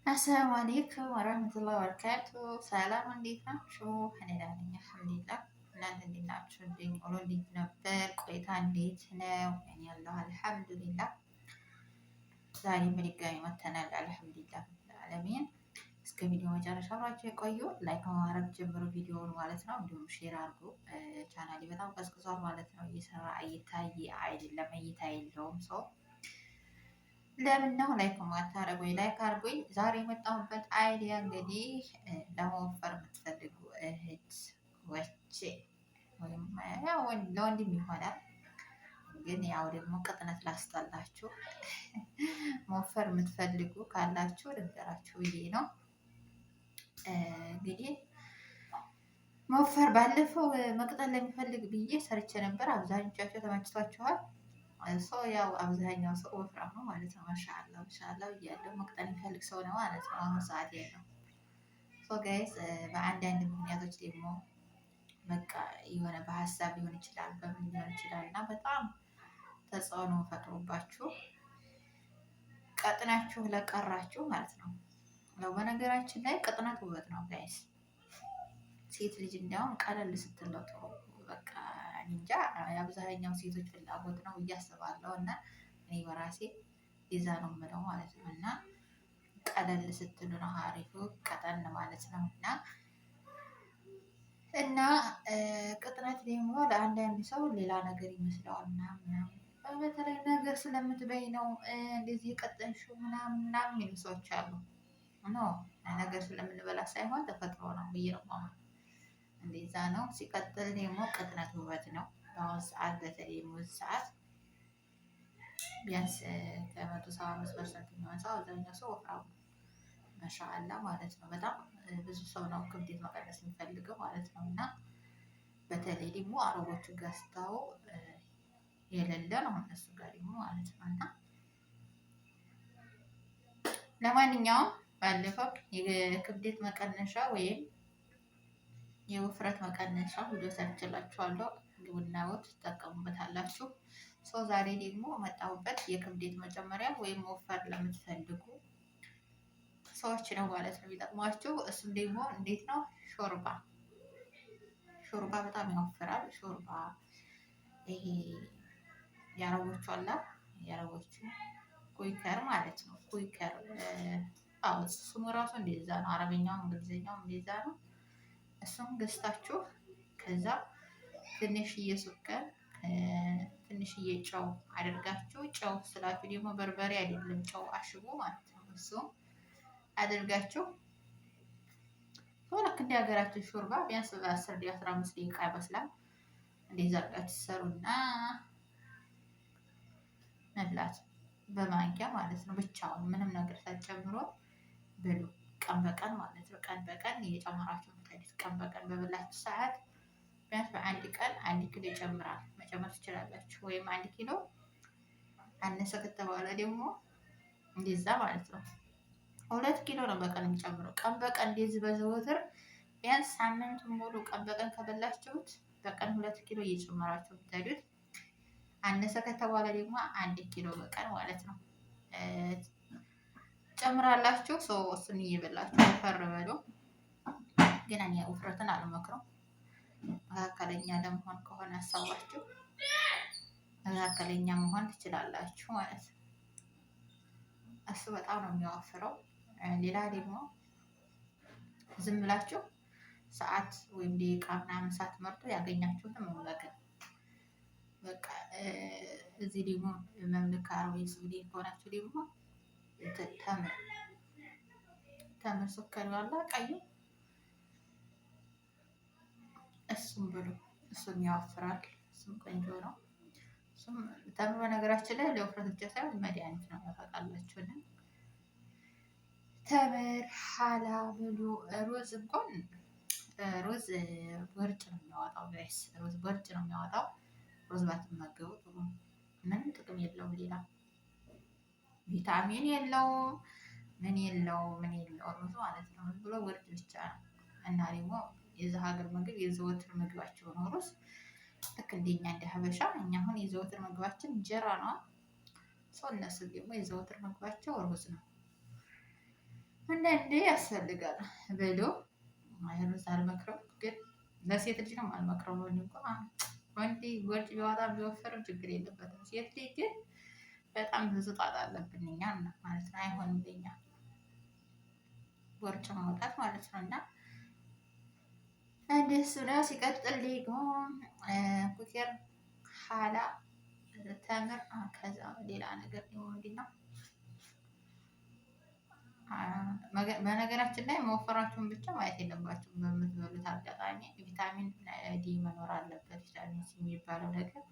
አሰላሙ አሌይኩም ወረህመቱላሂ ወበረካቱ። ሰላም እንዴት ናችሁ? እኔ ደህና ነኝ አልሐምዱሊላህ። እናንተ እንዴት ናችሁ? ውሎ እንዴት ነበር? ቆይታ እንዴት ነው? እኔ ያለሁ አልሐምዱሊላህ። ዛሬ በድጋሚ መተናል አልሐምዱሊላህ ዓለሚን። እስከ ቪዲዮ መጨረሻ አብራችሁ የቆዩ ላይክ በማድረግ ጀምሮ ቪዲዮውን ማለት ነው። እንዲሁም ሼር አድርጉ። ቻናሌ በጣም ቀዝቅዟል ማለት ነው። እየሰራ እየታየ አይደለም፣ እይታ የለውም ሰው ለምን ነው ላይክ ማታረጉኝ? ላይክ አርጉኝ። ዛሬ የመጣሁበት አይዲያ እንግዲህ ለመወፈር የምትፈልጉ እህት ወቼ ወይም ለወንድም ይሆናል፣ ግን ያው ደግሞ ቅጥነት ላስጠላችሁ መወፈር የምትፈልጉ ካላችሁ ልንገራችሁ ብዬ ነው። እንግዲህ መወፈር ባለፈው መቅጠን ለሚፈልግ ብዬ ሰርቼ ነበር። አብዛኞቻቸው ተመችቷችኋል። ሰው ያው አብዛኛው ሰው ወፍራም ነው ማለት ነው። ማሻአላ ማሻአላ እያለው መቅጠን የሚፈልግ ሰው ነው ማለት ነው። አሁን ሰዓት ያለው ሶ ጋይስ በአንዳንድ ምክንያቶች ደግሞ በቃ የሆነ በሀሳብ ሊሆን ይችላል፣ በምን ሊሆን ይችላል እና በጣም ተጽዕኖ ፈጥሮባችሁ ቀጥናችሁ ለቀራችሁ ማለት ነው። ያው በነገራችን ላይ ቅጥነት ውበት ነው ጋይስ። ሴት ልጅ እንዲያውም ቀለል ስትል ነው ጥሩ። በቃ እንጃ የአብዛኛው ሴቶች ፍላጎት ነው ብዬ አስባለሁ እና እኔ በራሴ ይዛ ነው የምለው ማለት ነው። እና ቀለል ስትሉ ነው አሪፉ ቀጠን ማለት ነው። እና ቅጥነት ደግሞ ለአንዳንድ ሰው ሌላ ነገር ይመስለዋል ምናምን በተለይ ነገር ስለምትበይ ነው እንደዚህ የቀጠንሽው ምናምን የሚሉ ሰዎች አሉ። ኖ ነገር ስለምንበላ ሳይሆን ተፈጥሮ ነው ብዬ ነው የማምነው። እንደዛ ነው። ሲቀጥል ደግሞ ቅጥነት ውበት ነው። በአሁኑ ሰዓት በተለይ ሙዝ ሰዓት ቢያንስ ከ175% የሚሆን ሰው አብዛኛው ሰው ወፍራም ማሻአላ ማለት ነው። በጣም ብዙ ሰው ነው ክብደት መቀነስ የሚፈልገው ማለት ነው። እና በተለይ ደግሞ አረቦቹ ገዝተው የሌለ ነው እነሱ ጋር ደግሞ ማለት ነው። እና ለማንኛውም ባለፈው የክብደት መቀነሻ ወይም የውፍረት መቀነሻ ቪዲዮ ሰርችላችኋለሁ። ግቡና ትጠቀሙበታላችሁ። ሰው ዛሬ ደግሞ መጣሁበት የክብደት መጨመሪያ ወይም ወፈር ለምትፈልጉ ሰዎች ነው ማለት ነው የሚጠቅሟችሁ። እሱም ደግሞ እንዴት ነው? ሾርባ በጣም ያወፍራል። ሾርባ ይሄ የአረቦቹ አላ የአረቦቹ ኩይከር ማለት ነው። ኩይከር ስሙ ራሱ እንደዛ ነው። አረበኛውም እንግሊዝኛውም እንደዛ ነው። እሱም ገዝታችሁ ከዛ ትንሽዬ ሱከር ትንሽዬ ጨው አድርጋችሁ፣ ጨው ስላችሁ ደግሞ በርበሬ አይደለም ጨው አሽቦ ማለት ነው። እሱም አድርጋችሁ ልክ እንደ ሀገራችን ሾርባ ቢያንስ በ10 15 ደቂቃ ይበስላል። እንደዛ አድርጋችሁ ትሰሩና መብላት በማንኪያ ማለት ነው። ብቻውን ምንም ነገር ሳትጨምሮ ብሉ። ቀን በቀን ማለት ነው። ቀን በቀን እየጨመራችሁ ምትሄዱት ቀን በቀን በበላችሁ ሰዓት ቢያንስ በአንድ ቀን 1 ኪሎ ይጨምራል። መጨመር ትችላላችሁ። ወይም 1 ኪሎ አነሰ ከተባለ ደግሞ እንደዛ ማለት ነው 2 ኪሎ ነው በቀን የሚጨምረው። ቀን በቀን እንደዚህ በዘወትር ቢያንስ ሳምንቱን ሙሉ ቀን በቀን ከበላችሁት በቀን 2 ኪሎ እየጨመራችሁ ብትሄዱት፣ አነሰ ከተባለ ደግሞ 1 ኪሎ በቀን ማለት ነው ጨምራላችሁ። ሰው እሱን እየበላችሁ ወፈር በሉ። ግን እኔ ውፍረትን አልመክረው። መካከለኛ ለመሆን ከሆነ ሀሳባችሁ መካከለኛ መሆን ትችላላችሁ ማለት ነው። እሱ በጣም ነው የሚያወፍረው። ሌላ ደግሞ ዝም ብላችሁ ሰዓት ወይም ደቂቃ ምናምን ሳትመርጡ ያገኛችሁትን መመገብ በቃ። እዚህ ደግሞ መምልካ ወይ ሱዲ ከሆናችሁ ደግሞ ተምር ሱከር ያለ ቀዩ እሱም ብሉ። እሱም ያወፍራል። እሱም ቆንጆ ነው። እሱም ተምር በነገራችን ላይ ለውፍረት ብቻ ሳይሆን መድኃኒት ነው። ታውቃላችሁ። ተምር ሀላ ብሉ። ሩዝ እንኳን ሩዝ ቦርጭ ነው የሚያወጣው ጋይስ። ሩዝ ቦርጭ ነው የሚያወጣው። ሩዝ ባትመገቡ ጥሩ ነው። ምንም ጥቅም የለውም። ሌላ ቪታሚን የለውም። ምን የለውም ሩዝ ማለት ነው። ብሎ ቦርጭ ብቻ ነው። እና ደግሞ የዚህ ሀገር ምግብ የዘወትር ምግባቸው ነው ሩዝ። ልክ እንደኛ እንደ ሀበሻ እኛ አሁን የዘወትር ምግባችን እንጀራ ነው። ሰው እነሱ ደግሞ የዘወትር ምግባቸው ሩዝ ነው። አንዳንዴ ያስፈልጋል ብሎ አይሩዝ አልመክረው፣ ግን ለሴት ልጅ ነው አልመክረው። ወንድ እንኳ ወንድ ወርጭ ቢዋጣ ቢወፈርም ችግር የለበትም። ሴት ልጅ ግን በጣም ብዙ ጣጣ አለብን እኛ ማለት ነው። አይሆንም ለኛ ወርጭ ማውጣት ማለት ነው። እና እንደሱ ነው። ሲቀጥል ደግሞ ኩኬር ሀላ ተምር፣ ከዛ ሌላ ነገር ደግሞ ምንድን ነው? በነገራችን ላይ መወፈራችሁን ብቻ ማየት የለባችሁም። በምትበሉት አጋጣሚ ቪታሚን ዲ መኖር አለበት። ቪታሚን ሲ የሚባለው ነገር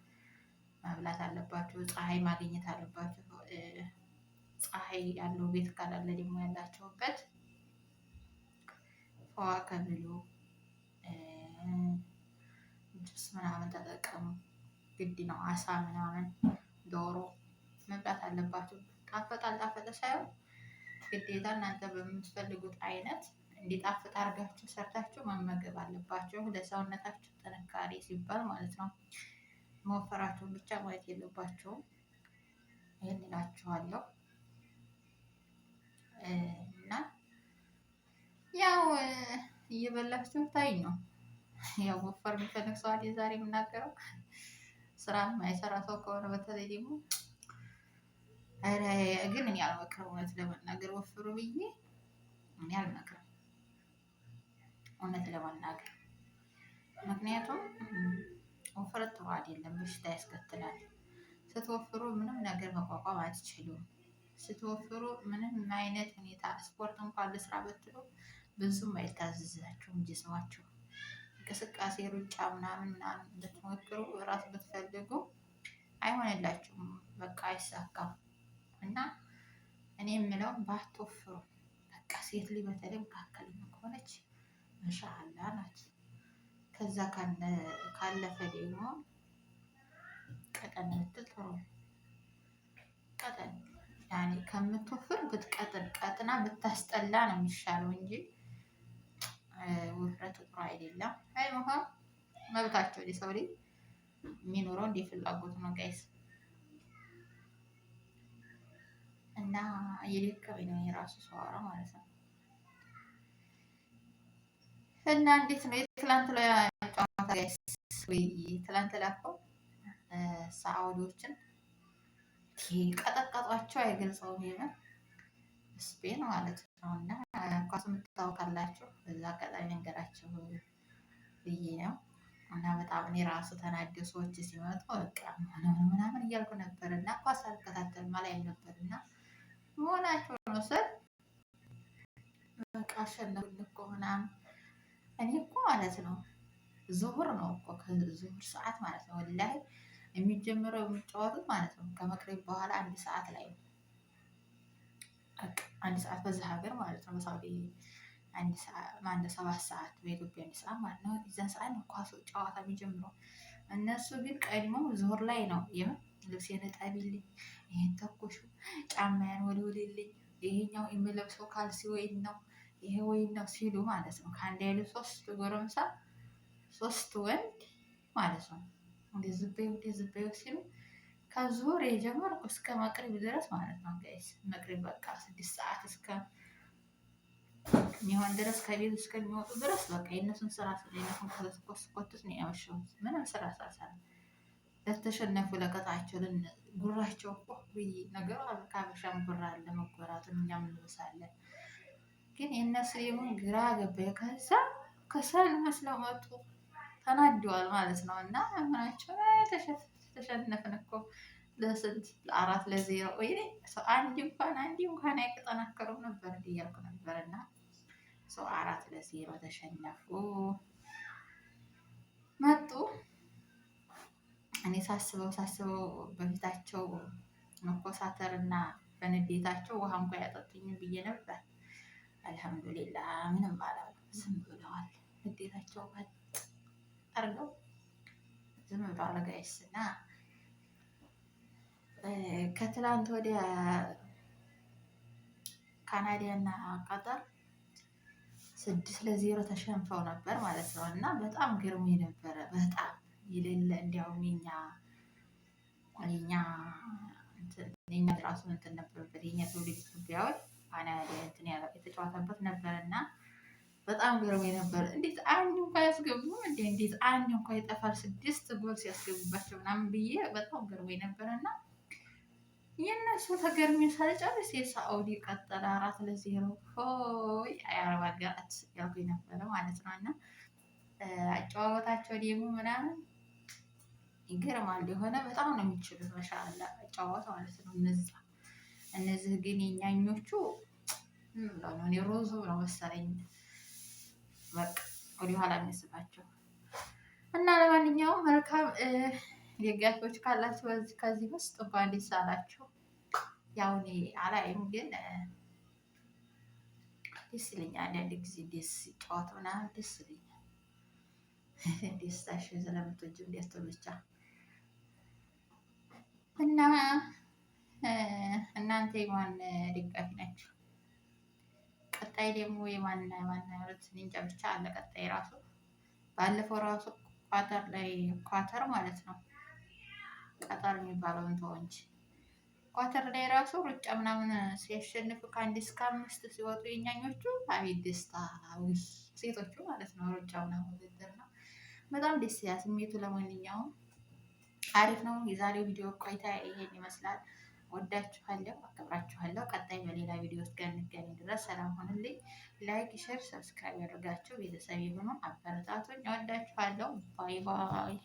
መብላት አለባችሁ። ፀሐይ ማግኘት አለባችሁ። ፀሐይ ያለው ቤት ካላለ ደግሞ ያላችሁበት ፈዋከ ብሉ፣ ጁስ ምናምን ተጠቀሙ። ግድ ነው። አሳ ምናምን ዶሮ መብላት አለባችሁ። ጣፈጠ አልጣፈጠ ሳይሆን ግዴታ እናንተ በምትፈልጉት አይነት እንዲጣፍጥ አድርጋችሁ ሰርታችሁ መመገብ አለባችሁ። ለሰውነታችሁ ጥንካሬ ሲባል ማለት ነው። መወፈራችሁን ብቻ ማየት የለባችሁም። ይህን እላችኋለሁ። እና ያው እየበላችሁ ታይ ነው። ያው ወፈር የሚፈልግ ሰው አይደል ዛሬ የምናገረው። ስራ የማይሰራ ሰው ከሆነ በተለይ ደግሞ ኧረ ግን እኔ አልመክርም። እውነት ለመናገር ወፍሩ ብዬ እኔ አልመክርም፣ እውነት ለመናገር። ምክንያቱም ውፍረት ጥሩ አይደለም፣ በሽታ ያስከትላል። ስትወፍሩ ምንም ነገር መቋቋም አትችሉም። ስትወፍሩ ምንም አይነት ሁኔታ ስፖርት እንኳን ልስራ ብትሉ ብዙም አይታዘዛችሁም ጅስማችሁ። እንቅስቃሴ ሩጫ ምናምን ብትሞክሩ እራሱ ብትፈልጉ አይሆንላችሁም፣ በቃ አይሳካም። እና እኔ የምለው ባትወፍሩ በቃ ሴት ልጅ በተለይ መካከለኛ ከሆነች ማሻአላ ናት። ከዛ ካለፈ ደግሞ ቀጠን ብትል ጥሩ ነው። ቀጠን ያኔ ከምትወፍር ብትቀጥን፣ ቀጥና ብታስጠላ ነው የሚሻለው እንጂ ውፍረት ጥሩ አይደለም። አይ መሆን መብታቸው የሰው ልጅ የሚኖረው እንደ ፍላጎት ነው ጋይስ። እና እየደከመኝ ነው የራሱ ሰዋራ ማለት ነው። እና እንዴት ነው የትላንት ላይ ጨዋታ ጋይስ? ወይ ትላንት ላከው ሳውዲዎችን ቀጠቀጧቸው። አይገልጸውም የምር ስፔን ማለት ነው። እና ኳስ የምታውቃላችሁ በዛ አጋጣሚ ነገራችሁ ብዬ ነው። እና በጣም እኔ ራሱ ተናደው ሰዎች ሲመጡ በቃ ምናምን እያልኩ ነበር። እና ኳስ አልከታተልም አላይም ነበር። እና መሆናቸው ነው ስል በቃ አሸነፉን እኮ ምናምን። እኔ እኮ ማለት ነው ዙሁር ነው እኮ ከዙሁር ሰዓት ማለት ነው ወላሂ የሚጀምረው የሚጫወቱት ማለት ነው ከመቅረብ በኋላ 1 ሰዓት ላይ ነው። በቃ 1 ሰዓት በዛ ሀገር ማለት ነው በሳውዲ 7 ሰዓት በኢትዮጵያ 1 ሰዓት ማለት ነው። እዛን ሰዓት ነው ኳሱ ጨዋታ የሚጀምረው። እነሱ ግን ቀድሞ ዙሁር ላይ ነው የምን ልብሴን እጠቢልኝ፣ ይሄን ተኩሹ፣ ጫማያን ወልውልልኝ፣ ይሄኛው የምለብሰው ካልሲ ወይን ነው ይሄ ወይን ነው ሲሉ ማለት ነው። ከአንድ አይነት 3 ጎረምሳ 3 ወንድ ማለት ነው እንደዚህ በይው ሲሉ ከዙሁር የጀመርኩ እስከ መቅሪብ ድረስ ማለት ነው ጋይስ። መቅሪብ በቃ 6 ሰዓት እስከ ሚሆን ድረስ ከቤት እስከሚወጡ ድረስ በቃ የእነሱን ስራ ስለነሱን ኮስኮስ ነው ያመሸሁት። ምንም ስራ ሳልሰራ ለተሸነፉ ለቀጣቸው ጉራቸው እኮ ብዬ ነገሩ አበሻም ጉራ አለ መጎራቱን እኛም እንልሳለን። ግን የእነሱ የሆን ግራ ገባኝ። ከዛ ከሰል መስለው መጡ፣ ተናደዋል ማለት ነው። እና ምናቸው ተሸነፍን እኮ ለስንት ለ4-0 ወይ አንድ እንኳን አይቀጠናከሩም ነበር እያልኩ ነበር። እና 4-0 ተሸነፉ መጡ። እኔ ሳስበው በፊታቸው መኮሳተር እና በንዴታቸው ውሃ እንኳ ያጠጡኝ ብዬ ነበር። አልሐምዱሊላህ ምንም አላሉ፣ ዝም ብለዋል። ንዴታቸው አርገው ዝም ብለዋል ጋይስ። እና ከትላንት ወዲያ ካናዳ እና ቀጠር 6-0 ተሸንፈው ነበር ማለት ነው። እና በጣም ግርሞ ነበረ። በጣም የሌለ እንዲያውም የኛ ራሱ እንትን ነበረበት የኛ ትውልድ ኢትዮጵያዊ እንትን ያለው የተጫወተበት ነበርና በጣም ገርሞኝ ነበር። እንዴት አንድ እንኳን ያስገቡም እንዴት አንድ እንኳን ይጠፋል 6 ጎል ሲያስገቡባቸው ምናምን ብዬ በጣም ገርሞኝ ነበርና የእነሱ ተገርሜ ሳልጨርስ የሳዑዲ ቀጠለ 4-0 ሆይ የአረብ ሀገራት ያልኩኝ ነበረ ማለት ነው። እና አጨዋወታቸው ደግሞ ምናምን ይገርማል። የሆነ በጣም ነው የሚችሉት ማሻአላ አጨዋወት ማለት ነው። እነዚህ ግን የኛኞቹ እኔ ሮዞ ነው መሰለኝ በቃ ወደኋላ የሚስባቸው እና ለማንኛውም መልካም ደጋፊዎች ካላችሁ ከዚህ ውስጥ እንኳን ደስ አላችሁ። ያው እኔ አላይም ግን ደስ ይለኛል። አንዳንድ ጊዜ ደስ ሲጫወቱ ምናምን ደስ ይለኛል። ደስታሽን ስለምትወጂው እንዲያስተው ብቻ እና እናንተ የማን ደጋፊ ናችሁ? ቀጣይ ደግሞ የማንና የማን ያሉት እንጃ ብቻ አለ። ቀጣይ ራሱ ባለፈው ራሱ ኳተር ማለት ነው ቀጠር የሚባለውን ተው እንጂ ኳተር ላይ ራሱ ሩጫ ምናምን ሲያሸንፉ ከ1 እስከ 5 ሲወጡ የኛኞቹ አቤት ደስታ! ውይ ሴቶቹ ማለት ነው ሩጫ ምናምን ውድድር ነው። በጣም ደስ ያ ስሜቱ። ለማንኛውም አሪፍ ነው። የዛሬው ቪዲዮ ቆይታ ይሄን ይመስላል። ወዳችኋለሁ፣ አከብራችኋለሁ። ቀጣይ በሌላ ቪዲዮ ውስጥ እስከምንገናኝ ድረስ ሰላም ሁኑልኝ። ላይክ፣ ሼር፣ ሰብስክራይብ ያደርጋችሁ ቤተሰብ የሆኑ አበረታቶኝ። እወዳችኋለሁ። ባይ ባይ።